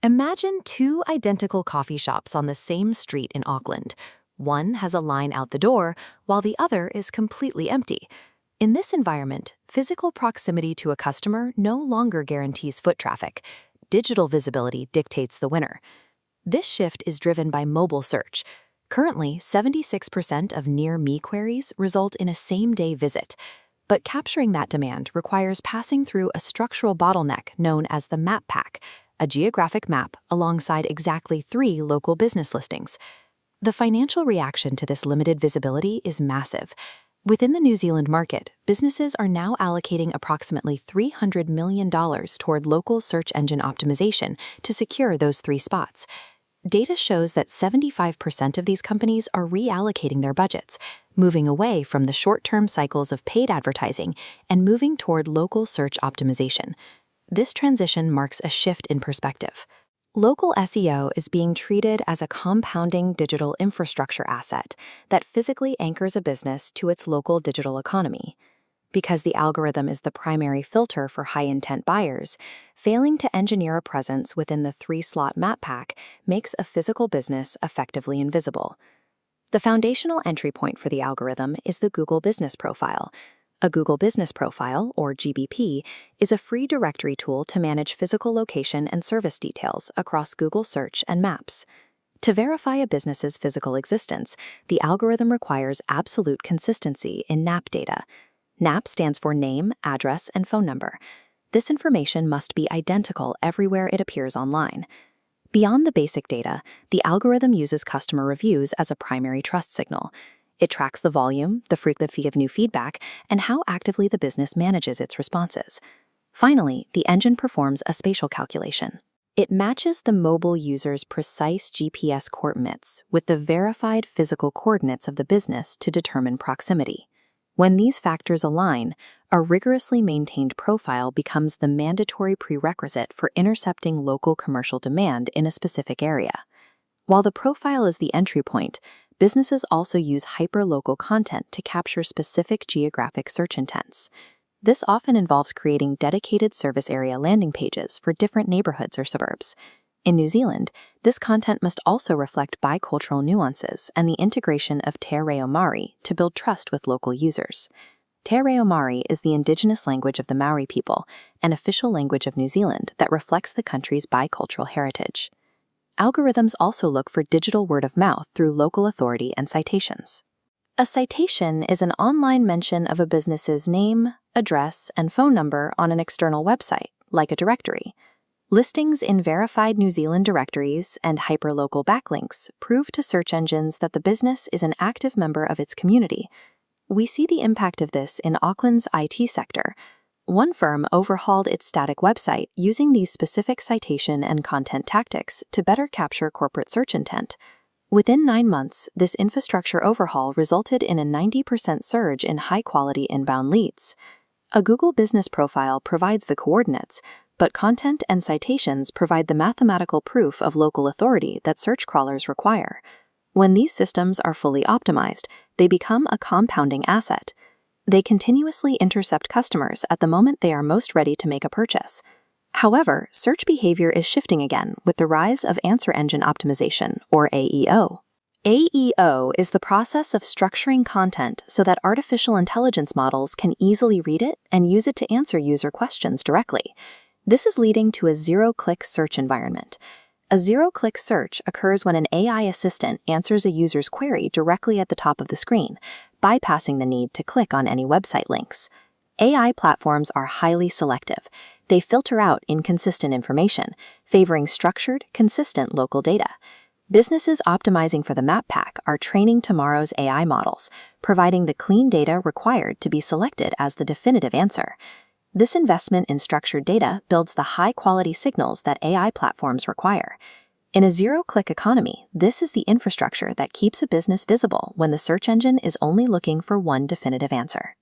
Imagine two identical coffee shops on the same street in Auckland. One has a line out the door, while the other is completely empty. In this environment, physical proximity to a customer no longer guarantees foot traffic. Digital visibility dictates the winner. This shift is driven by mobile search. Currently, 76% of near-me queries result in a same-day visit. But capturing that demand requires passing through a structural bottleneck known as the map pack, a geographic map alongside exactly 3 local business listings. The financial reaction to this limited visibility is massive. Within the New Zealand market, businesses are now allocating approximately $300 million toward local search engine optimization to secure those 3 spots. Data shows that 75% of these companies are reallocating their budgets, moving away from the short-term cycles of paid advertising and moving toward local search optimization. This transition marks a shift in perspective. Local SEO is being treated as a compounding digital infrastructure asset that physically anchors a business to its local digital economy. Because the algorithm is the primary filter for high-intent buyers, failing to engineer a presence within the 3-slot map pack makes a physical business effectively invisible. The foundational entry point for the algorithm is the Google Business Profile. A Google Business Profile, or GBP, is a free directory tool to manage physical location and service details across Google Search and Maps. To verify a business's physical existence, the algorithm requires absolute consistency in NAP data. NAP stands for name, address, and phone number. This information must be identical everywhere it appears online. Beyond the basic data, the algorithm uses customer reviews as a primary trust signal. It tracks the volume, the frequency of new feedback, and how actively the business manages its responses. Finally, the engine performs a spatial calculation. It matches the mobile user's precise GPS coordinates with the verified physical coordinates of the business to determine proximity. When these factors align, a rigorously maintained profile becomes the mandatory prerequisite for intercepting local commercial demand in a specific area. While the profile is the entry point, businesses also use hyperlocal content to capture specific geographic search intents. This often involves creating dedicated service area landing pages for different neighborhoods or suburbs. In New Zealand, this content must also reflect bicultural nuances and the integration of Te Reo Māori to build trust with local users. Te Reo Māori is the indigenous language of the Maori people, an official language of New Zealand that reflects the country's bicultural heritage. Algorithms also look for digital word of mouth through local authority and citations. A citation is an online mention of a business's name, address, and phone number on an external website, like a directory. Listings in verified New Zealand directories and hyperlocal backlinks prove to search engines that the business is an active member of its community. We see the impact of this in Auckland's IT sector. One firm overhauled its static website using these specific citation and content tactics to better capture corporate search intent. Within 9 months, this infrastructure overhaul resulted in a 90% surge in high-quality inbound leads. A Google Business Profile provides the coordinates, but content and citations provide the mathematical proof of local authority that search crawlers require. When these systems are fully optimized, they become a compounding asset. They continuously intercept customers at the moment they are most ready to make a purchase. However, search behavior is shifting again with the rise of answer engine optimization, or AEO. AEO is the process of structuring content so that artificial intelligence models can easily read it and use it to answer user questions directly. This is leading to a zero-click search environment. A zero-click search occurs when an AI assistant answers a user's query directly at the top of the screen, bypassing the need to click on any website links. AI platforms are highly selective. They filter out inconsistent information, favoring structured, consistent local data. Businesses optimizing for the map pack are training tomorrow's AI models, providing the clean data required to be selected as the definitive answer. This investment in structured data builds the high-quality signals that AI platforms require. In a zero-click economy, this is the infrastructure that keeps a business visible when the search engine is only looking for one definitive answer.